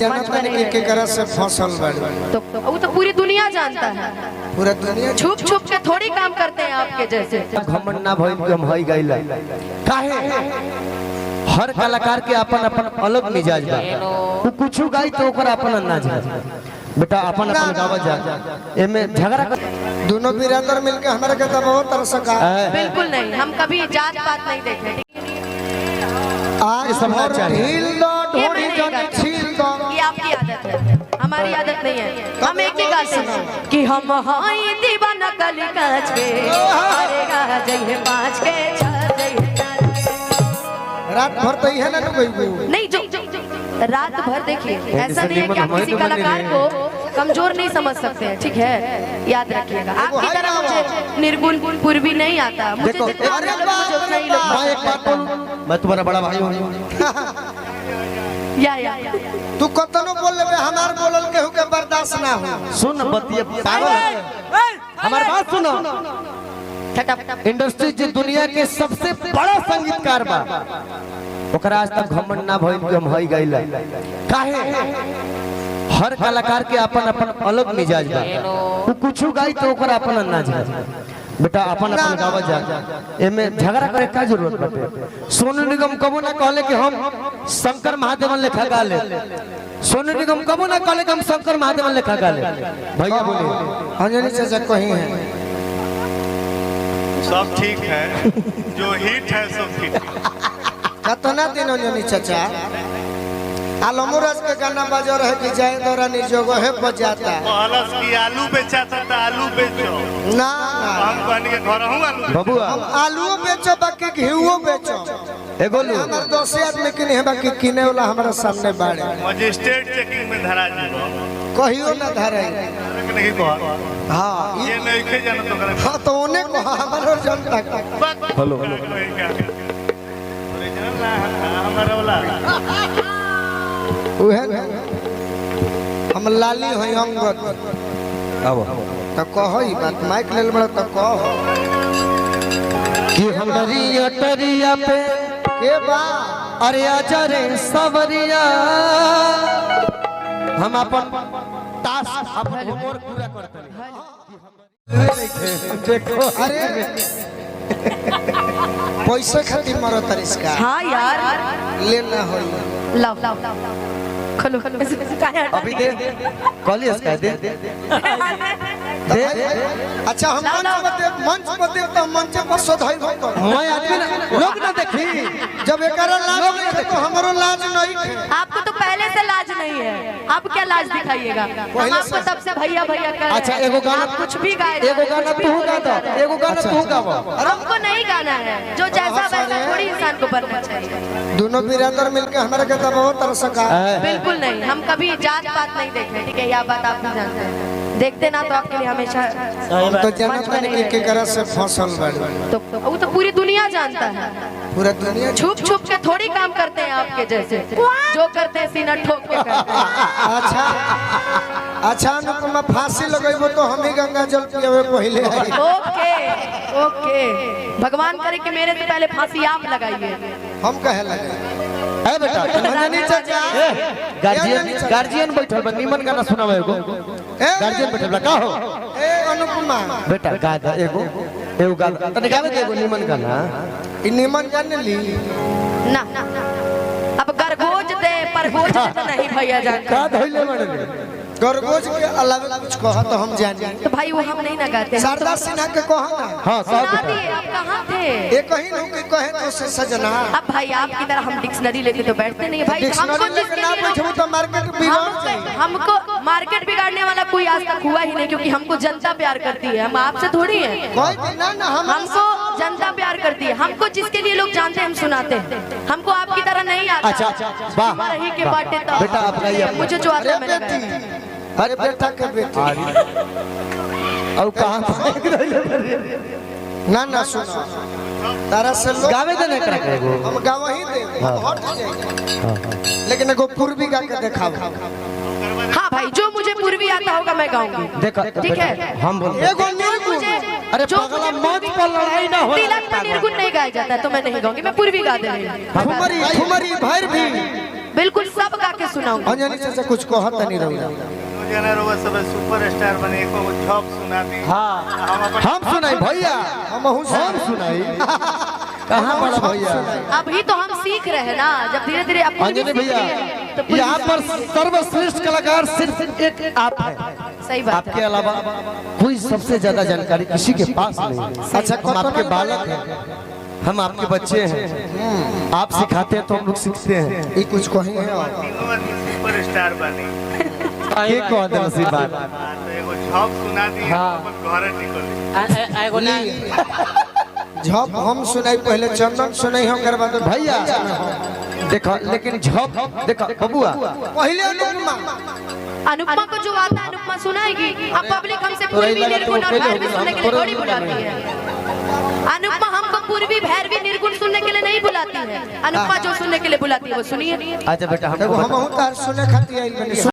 के करत से फसल बाड़ी तो वो तो पूरी दुनिया जानता है। पूरा दुनिया छुप छुप के थोड़ी काम करते हैं आपके जैसे। घमंड ना भइल के हम होई गइला काहे हर कलाकार के अपन अपन अलग मिजाज बा। वो कुछ गाई तो ओकर अपन अंदाज है। बेटा अपन अपन गावत जा एमे झगड़ा दोनों बिरादर मिलके हमारे के दबाव तरस का बिल्कुल नहीं, हम कभी जात पात नहीं देखे। आज भर ढील दो ढोड़ी जन छील दो, ये आपकी आदत है, हमारी आदत नहीं है। हम एक ही गाते हैं कि हम हाई दीवाना गली कांच के अरे गा जइहे पाँच के छह जइहे रात भर तो ही है ना कोई नहीं जो रात भर देखिए। ऐसा नहीं है कि आप किसी कलाकार को कमजोर नहीं समझ सकते हैं, ठीक है, याद रखिएगा। आपकी तरह मुझे निर्गुण पूर्वी नहीं आता, मुझे जितना मुझे उतना ही लोग। मैं एक बात बोलूं, मैं तुम्हारा बड़ा भाई हूं। या तू कतनो बोल लेबे हमार बोलल केहू के बर्दाश्त ना हो। सुन बतिया पागल हमार बात सुनो। इंडस्ट्री जो दुनिया के सबसे बड़ा संगीतकार बा ओकरा आज तक घमंड ना भइल के हम होई गइला काहे हर कलाकार के अपन अपन अलग मिजाज बा। वो कुछ गाई तो ओकरा अपन अंदाज है। बेटा अपन अपन गावत जा एमे झगड़ा करे का जरूरत बाटे। सोनू निगम कबो ना कहले कि हम शंकर महादेवन लेखा गा ले। सोनू निगम कबो ना कहले कि हम शंकर महादेवन लेखा गा ले। भैया बोले अंजलि चाचा कहीं है सब ठीक है, जो हिट है सब ठीक है। कतना दिन अंजलि चाचा आलमराज के गाना बजा रहे कि जय दौरा निजोगो है बजाता पहलस की आलू बेचाता था, आलू बेचो ना हम बन के घर हूं आलू बबुआ हम आलूओ बेचो बाकी घीओ बेचो। एगोलू हमर 10 आदमी किने है बाकी किने वाला हमारा सामने बाड़े मजिस्ट्रेट चेकिंग में धरा जीवो कहियो ना धरे। नहीं कह हां ये नहीं के जानो तो करे। हां तो ओने को हमारो जनता हेलो ओरिजिनल ना हमारा वाला उहे हम लाली होई अंगत आओ त कहई बात माइक लेल बड़ त कह कि हमरी अटरिया पे के बा अरे आजा रे सवरिया हम अपन टास्क अपन होमवर्क पूरा करतनी। देखो अरे पैसे खातिर मरो तरिस्का हाँ यार लेना होई लाओ खलो अभी दे कॉलेज का दे अच्छा हम मंच पर देव तो मंच पर सोधाई हो मैं आदमी ना लोग ना देखी जब एकरा लाज नहीं है तो हमरो लाज नहीं है। आपको तो पहले से लाज नहीं है, आप क्या लाज दिखाइएगा। हम आपको तब से भैया भैया कर अच्छा एगो गाना कुछ भी गाए, एगो गाना तू गा दो, एगो गाना तू गाओ। हमको नहीं गाना है, जो जैसा वैसा थोड़ी इंसान को बनना चाहिए। दोनों बिरादर मिलके हमारे के दबाव तरस का बिल्कुल नहीं, हम कभी जात पात नहीं देखे, ठीक है, यह बात आप नहीं जानते हैं। देखते ना तो आपके लिए हमेशा तो जनत के करत से फसल बाड़ी तो वो तो पूरी दुनिया जानता है। पूरा दुनिया छुप छुप के थोड़ी काम करते हैं आपके जैसे। जो करते हैं सीना ठोक के करते हैं। अच्छा अच्छा अनुपमा फांसी लगेबो तो हम ही गंगा जल पियावे पहले आई। ओके ओके, भगवान करे कि मेरे से पहले फांसी आप लगाइए। हम कहे लगे ए बेटा अंजनी चाचा गार्जियन बैठल बा निमन गाना सुनावे एगो गार्जियन बैठल बा का हो ए अनुपमा बेटा गा दे एगो गा तने गावे दे एगो निमन गाना इ निमन जान ली ना अब गरगोज दे परगोज दे तो नहीं भैया जान का धइले माने गरगोज के अलावा कुछ कह तो हम जानी। तो भाई वो हम नहीं ना गाते हैं। शारदा सिन्हा के कह ना हां सुना सब दिए, आप कहाँ थे? ये कहीं नहीं कि कहे तो से सजना अब भाई आपकी तरह हम डिक्शनरी लेके तो बैठते नहीं है भाई। हमको डिक्शनरी जिसके लेके ना लिए पूछो तो मार्केट बिगाड़ जाए। हमको मार्केट बिगाड़ने वाला कोई आज तक हुआ ही नहीं, क्योंकि हमको जनता प्यार करती है, हम आपसे थोड़ी हैं। कोई ना ना हमको जनता प्यार करती है, हमको जिसके लिए लोग जानते हैं हम सुनाते हैं, हमको आपकी तरह नहीं आता। अच्छा वाह रही के बाटे तो बेटा आप गाइए मुझे जो आता है मैंने गाया। अरे बेटा के बेटी और कहां ना ना सुनो तारा से लोग गावे दे नहीं करे एगो हम गाव ही दे हट जाएगा लेकिन एगो पूर्वी गा के दिखाओ। हाँ भाई, जो मुझे पूर्वी आता होगा मैं गाऊंगी। देखो ठीक है, हम बोल एगो निर्गुण अरे पगला मंच पर लड़ाई ना हो तिलक में निर्गुण नहीं गाया जाता है तो मैं नहीं गाऊंगी, मैं पूर्वी गा दे रही हूँ। ठुमरी ठुमरी भैर भी बिल्कुल सब गा के सुनाऊंगी। अंजनी चाचा कुछ कहत नहीं रहुला जना रोवा सब सुपरस्टार बने एको जॉब सुना दी। हाँ हम सुनाई भैया, हम सुनाई कहाँ बड़ा भैया। अभी तो हम सीख रहे हैं ना, जब धीरे धीरे अंजनी भैया यहाँ पर सर्वश्रेष्ठ कलाकार सिर्फ एक आप है, सही बात आपके है। अलावा कोई सबसे ज्यादा जानकारी किसी के पास नहीं। अच्छा, हम आपके बालक हैं, हम आपके बच्चे हैं, आप सिखाते हैं तो हम लोग सीखते हैं। ये कुछ कही है और तीनों आदमी सुपरस्टार बने। के कह दे नसीब बात। तो एगो जॉब सुना दी अपन घर निकल। झप हम सुनाई पहले चंदन सुनाई हम करवा दो भैया देखो, लेकिन झप देखो बबुआ पहले अनुपमा अनुपमा को जो आता है अनुपमा सुनाएगी। अब पब्लिक हमसे पूर्वी निर्गुण और भैरवी सुनने के लिए थोड़ी बुलाती है। अनुपमा हमको पूर्वी भैरवी निर्गुण सुनने के लिए नहीं बुलाती है। अनुपमा जो सुनने के लिए बुलाती है वो सुनिए। अच्छा बेटा देखो हम तार सुने खाती आई बनी।